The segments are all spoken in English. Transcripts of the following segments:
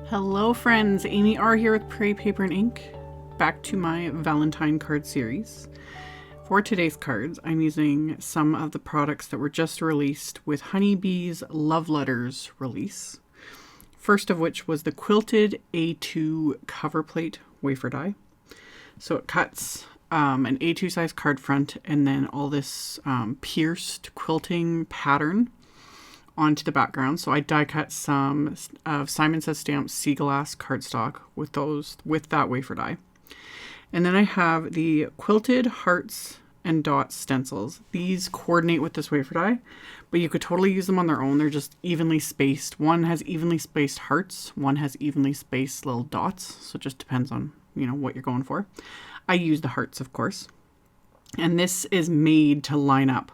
Hello friends, AmyR here with Prairie Paper and Ink, back to my Valentine card series. For today's cards, I'm using some of the products that were just released with Honeybee's Love Letters release. First of which was the Quilted A2 Coverplate wafer die. So it cuts an A2 size card front and then all this pierced quilting pattern onto the background. So I die cut some of Simon Says Stamp's Sea Glass cardstock with that wafer die. And then I have the Quilted Hearts and Dots stencils. These coordinate with this wafer die, but you could totally use them on their own. They're just evenly spaced. One has evenly spaced hearts, one has evenly spaced little dots. So it just depends on, what you're going for. I use the hearts, of course. And this is made to line up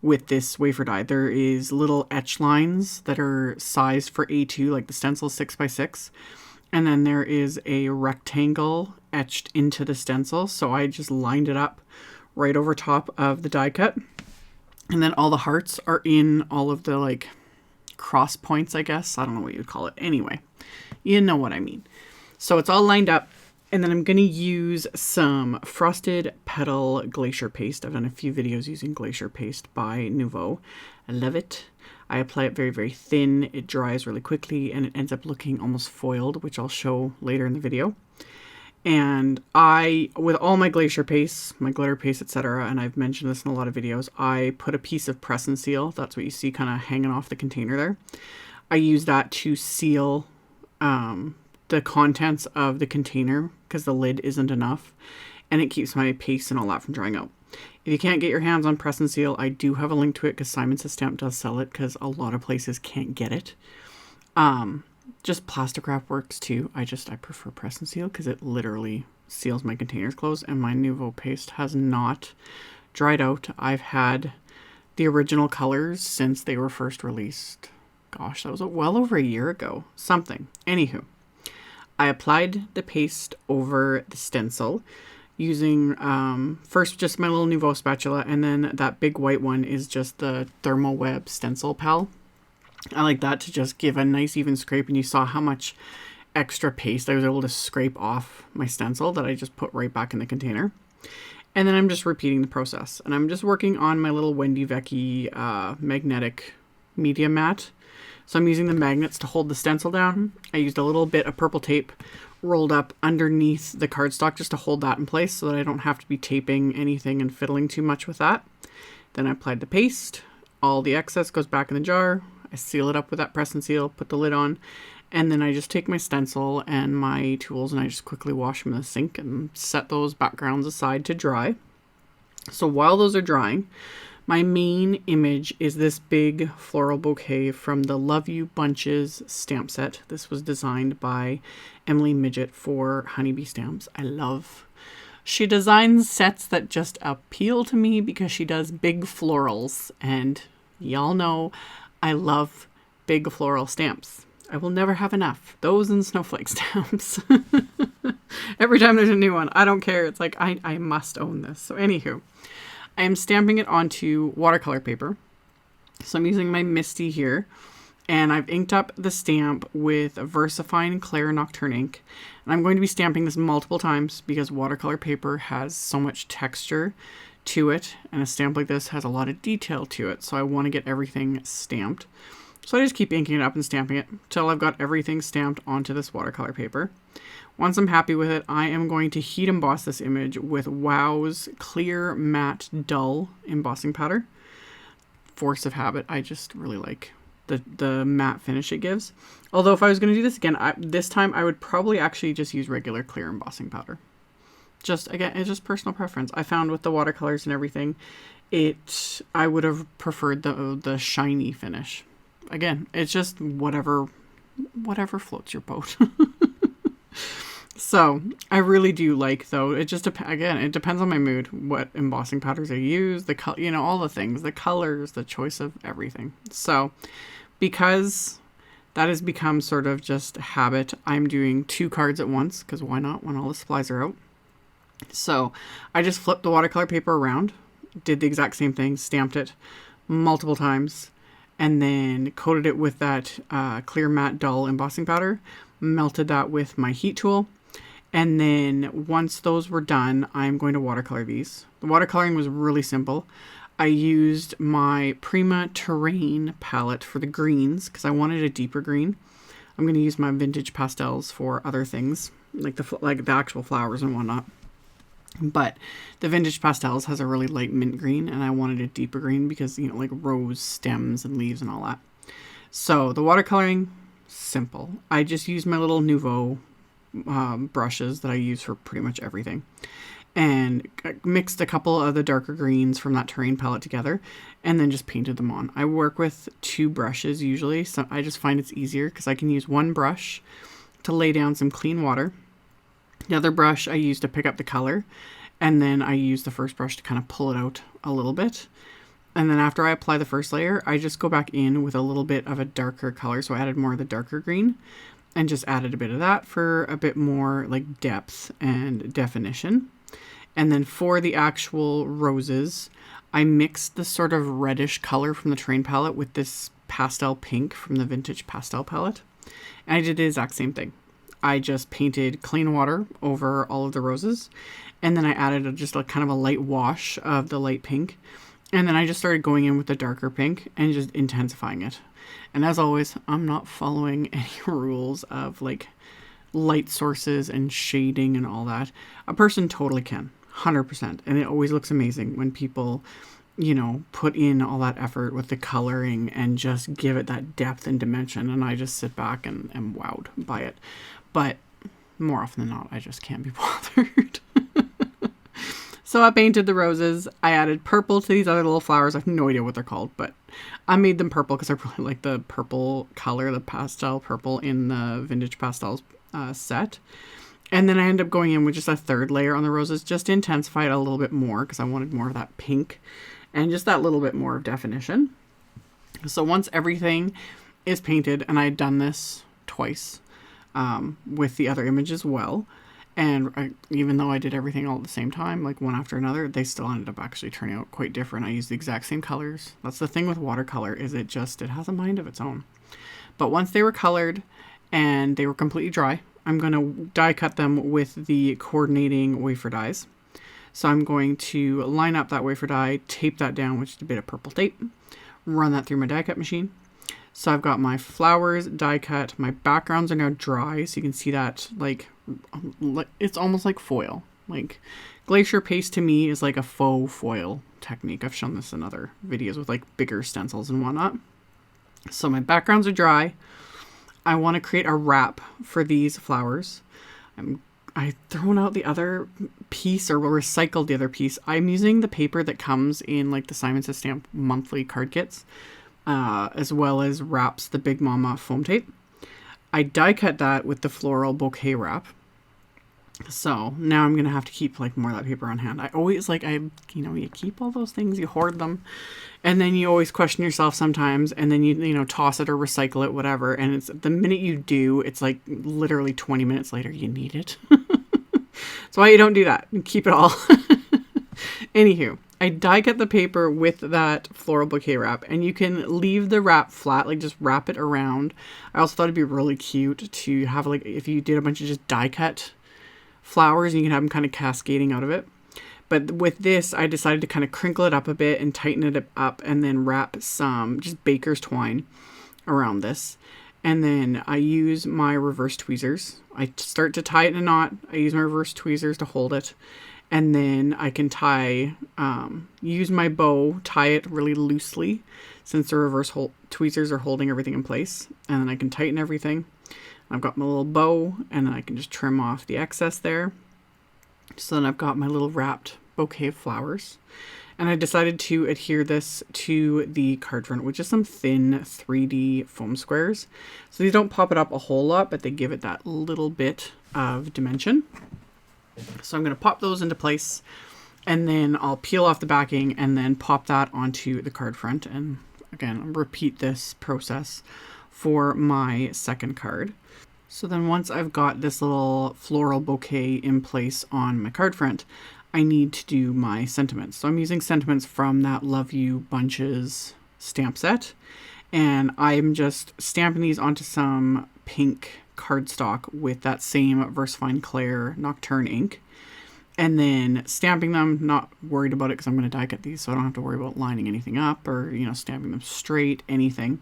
with this wafer die. There is little etch lines that are sized for A2, like the stencil 6x6. And then there is a rectangle etched into the stencil. So I just lined it up right over top of the die cut. And then all the hearts are in all of the cross points, I guess. I don't know what you'd call it. Anyway, you know what I mean. So it's all lined up. And then I'm going to use some Frosted Petal Glacier paste. I've done a few videos using Glacier paste by Nuvo. I love it. I apply it very, very thin. It dries really quickly and it ends up looking almost foiled, which I'll show later in the video. And with all my Glacier paste, my glitter paste, etc., and I've mentioned this in a lot of videos, I put a piece of press and seal. That's what you see kind of hanging off the container there. I use that to seal the contents of the container because the lid isn't enough, and it keeps my paste and all that from drying out. If you can't get your hands on press and seal, I do have a link to it because Simon Says Stamp does sell it because a lot of places can't get it. Just plastic wrap works too. I prefer press and seal because it literally seals my containers closed, and my Nuvo paste has not dried out. I've had the original colors since they were first released. Gosh, that was well over a year ago. Something. Anywho. I applied the paste over the stencil using first just my little Nuvo spatula, and then that big white one is just the Thermal Web stencil pal. I like that to just give a nice even scrape, and you saw how much extra paste I was able to scrape off my stencil that I just put right back in the container. And then I'm just repeating the process, and I'm just working on my little Wendy Vecchi magnetic media mat. So I'm using the magnets to hold the stencil down. I used a little bit of purple tape rolled up underneath the cardstock just to hold that in place so that I don't have to be taping anything and fiddling too much with that. Then I applied the paste. All the excess goes back in the jar. I seal it up with that press and seal, put the lid on, and then I just take my stencil and my tools and I just quickly wash them in the sink and set those backgrounds aside to dry. So while those are drying, my main image is this big floral bouquet from the Love You Bunches stamp set. This was designed by Emily Midget for Honeybee Stamps. She designs sets that just appeal to me because she does big florals, and y'all know I love big floral stamps. I will never have enough. Those and snowflake stamps. Every time there's a new one, I don't care. It's like I must own this. So anywho, I am stamping it onto watercolor paper. So I'm using my MISTI here, and I've inked up the stamp with VersaFine Clair Nocturne ink. And I'm going to be stamping this multiple times because watercolor paper has so much texture to it, and a stamp like this has a lot of detail to it. So I want to get everything stamped. So I just keep inking it up and stamping it till I've got everything stamped onto this watercolor paper. Once I'm happy with it, I am going to heat emboss this image with Wow's Clear Matte Dull embossing powder. Force of habit. I just really like the matte finish it gives. Although if I was going to do this again, this time I would probably actually just use regular clear embossing powder. Again, it's just personal preference. I found with the watercolors and everything, I would have preferred the shiny finish. Again, it's just whatever floats your boat. So I really do like, though, it just it depends on my mood, what embossing powders I use, all the things, the colors, the choice of everything. So because that has become sort of just a habit, I'm doing 2 cards at once because why not when all the supplies are out. So I just flipped the watercolor paper around, did the exact same thing, stamped it multiple times, and then coated it with that clear matte dull embossing powder. melted that with my heat tool. And then once those were done, I'm going to watercolor these. The watercoloring was really simple. I used my Prima Terrain palette for the greens because I wanted a deeper green. I'm going to use my vintage pastels for other things, like the actual flowers and whatnot. But the vintage pastels has a really light mint green, and I wanted a deeper green because, you know, like rose stems and leaves and all that. So the watercoloring, simple. I just used my little Nuvo brushes that I use for pretty much everything, and mixed a couple of the darker greens from that terrain palette together, and then just painted them on. I work with 2 brushes usually, so I just find it's easier because I can use one brush to lay down some clean water. The other brush I use to pick up the color, and then I use the first brush to kind of pull it out a little bit. And then after I apply the first layer, I just go back in with a little bit of a darker color. So I added more of the darker green and just added a bit of that for a bit more like depth and definition. And then for the actual roses, I mixed the sort of reddish color from the terrain palette with this pastel pink from the vintage pastel palette. And I did the exact same thing. I just painted clean water over all of the roses. And then I added just a kind of a light wash of the light pink. And then I just started going in with the darker pink and just intensifying it. And as always, I'm not following any rules of like light sources and shading and all that. A person totally can. 100%. And it always looks amazing when people, you know, put in all that effort with the coloring and just give it that depth and dimension. And I just sit back and am wowed by it. But more often than not, I just can't be bothered. So I painted the roses. I added purple to these other little flowers. I have no idea what they're called, but I made them purple because I really like the purple color, the pastel purple in the vintage pastels set. And then I ended up going in with just a 3rd layer on the roses just to intensify it a little bit more because I wanted more of that pink and just that little bit more of definition. So once everything is painted, and I had done this twice with the other image as well, and even though I did everything all at the same time, like one after another, they still ended up actually turning out quite different. I used the exact same colors. That's the thing with watercolor, is it has a mind of its own. But once they were colored and they were completely dry, I'm going to die cut them with the coordinating wafer dies. So I'm going to line up that wafer die, tape that down with just a bit of purple tape, run that through my die cut machine. So I've got my flowers die cut. My backgrounds are now dry, so you can see that like it's almost like foil. Like Glacier paste to me is like a faux foil technique. I've shown this in other videos with like bigger stencils and whatnot. So my backgrounds are dry. I want to create a wrap for these flowers. I've thrown out the other piece or recycled the other piece. I'm using the paper that comes in like the Simon Says Stamp monthly card kits, as well as wraps the Big Mama foam tape. I die cut that with the Floral Bouquet wrap. So now I'm going to have to keep like more of that paper on hand. I always you keep all those things, you hoard them, and then you always question yourself sometimes, and then you toss it or recycle it, whatever. And it's the minute you do, it's like literally 20 minutes later, you need it. That's why you don't do that. Keep it all. Anywho, I die cut the paper with that Floral Bouquet wrap, and you can leave the wrap flat, like just wrap it around. I also thought it'd be really cute to have like, if you did a bunch of just die cut flowers, and you can have them kind of cascading out of it. But with this, I decided to kind of crinkle it up a bit and tighten it up, and then wrap some just baker's twine around this. And then I use my reverse tweezers. I start to tie it in a knot. I use my reverse tweezers to hold it. And then I can use my bow, tie it really loosely since the reverse tweezers are holding everything in place. And then I can tighten everything. I've got my little bow, and then I can just trim off the excess there. So then I've got my little wrapped bouquet of flowers. And I decided to adhere this to the card front with just some thin 3D foam squares. So these don't pop it up a whole lot, but they give it that little bit of dimension. So I'm going to pop those into place, and then I'll peel off the backing and then pop that onto the card front. And again, repeat this process for my second card. So then once I've got this little floral bouquet in place on my card front, I need to do my sentiments. So I'm using sentiments from that Love You Bunches stamp set. And I'm just stamping these onto some pink cardstock with that same VersaFine Clair Nocturne ink, and then stamping them. Not worried about it because I'm going to die cut these, so I don't have to worry about lining anything up or, you know, stamping them straight, anything.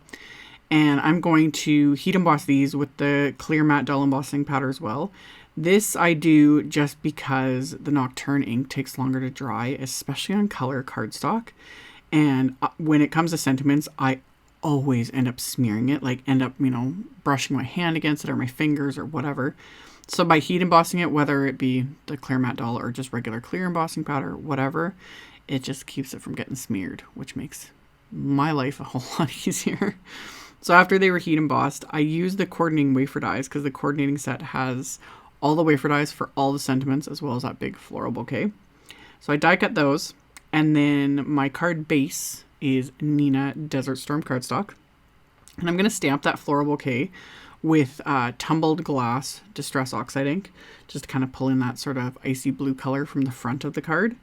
And I'm going to heat emboss these with the clear matte dull embossing powder as well. This I do just because the Nocturne ink takes longer to dry, especially on color cardstock. And when it comes to sentiments, I always end up smearing it, like end up, you know, brushing my hand against it or my fingers or whatever. So by heat embossing it, whether it be the clear matte dull or just regular clear embossing powder, whatever, it just keeps it from getting smeared, which makes my life a whole lot easier. So after they were heat embossed, I used the coordinating wafer dies because the coordinating set has all the wafer dies for all the sentiments as well as that big floral bouquet. So I die cut those, and then my card base is Nina Desert Storm cardstock. And I'm going to stamp that floral bouquet with tumbled glass Distress Oxide ink, just to kind of pull in that sort of icy blue color from the front of the card.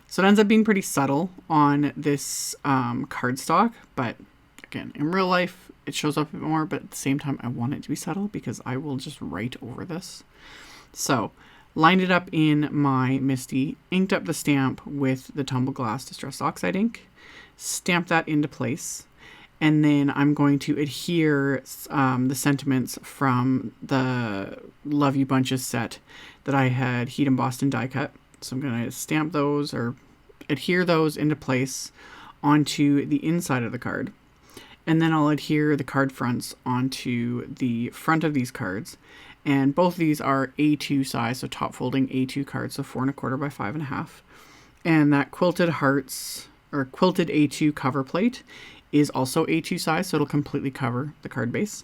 So it ends up being pretty subtle on this cardstock, but again, in real life, it shows up a bit more, but at the same time, I want it to be subtle because I will just write over this. So lined it up in my MISTI, inked up the stamp with the tumbled glass Distress Oxide ink, stamp that into place, and then I'm going to adhere the sentiments from the Love You Bunches set that I had heat embossed and die cut. So I'm going to stamp those or adhere those into place onto the inside of the card. And then I'll adhere the card fronts onto the front of these cards. And both of these are A2 size, so top folding A2 cards, so 4 1/4 by 5 1/2. And that Quilted Hearts, or Quilted A2 cover plate is also A2 size, so it'll completely cover the card base.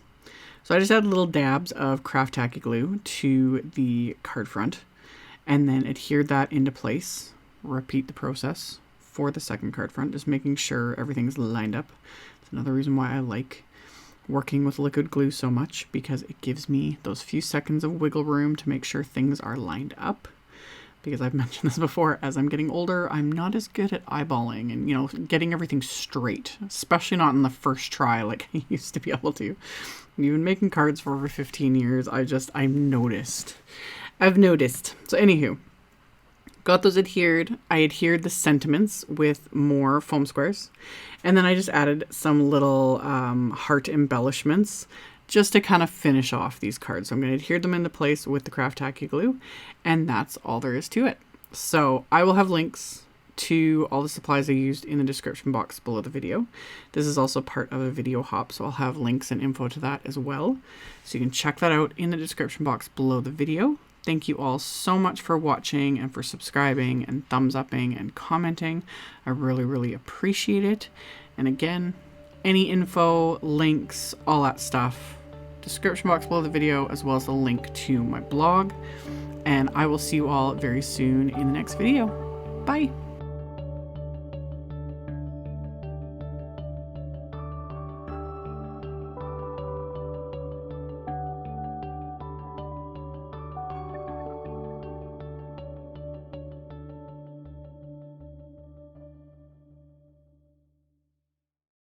So I just add little dabs of craft tacky glue to the card front and then adhere that into place. Repeat the process for the second card front, just making sure everything's lined up. It's another reason why I like working with liquid glue so much, because it gives me those few seconds of wiggle room to make sure things are lined up. Because I've mentioned this before, as I'm getting older, I'm not as good at eyeballing and, you know, getting everything straight, especially not in the first try like I used to be able to. You've been making cards for over 15 years. I've noticed. So anywho, got those adhered. I adhered the sentiments with more foam squares. And then I just added some little heart embellishments just to kind of finish off these cards. So I'm going to adhere them into place with the craft tacky glue, and that's all there is to it. So I will have links to all the supplies I used in the description box below the video. This is also part of a video hop, so I'll have links and info to that as well. So you can check that out in the description box below the video. Thank you all so much for watching and for subscribing and thumbs upping and commenting. I really, really appreciate it. And again, any info, links, all that stuff, description box below the video, as well as a link to my blog. And I will see you all very soon in the next video. Bye.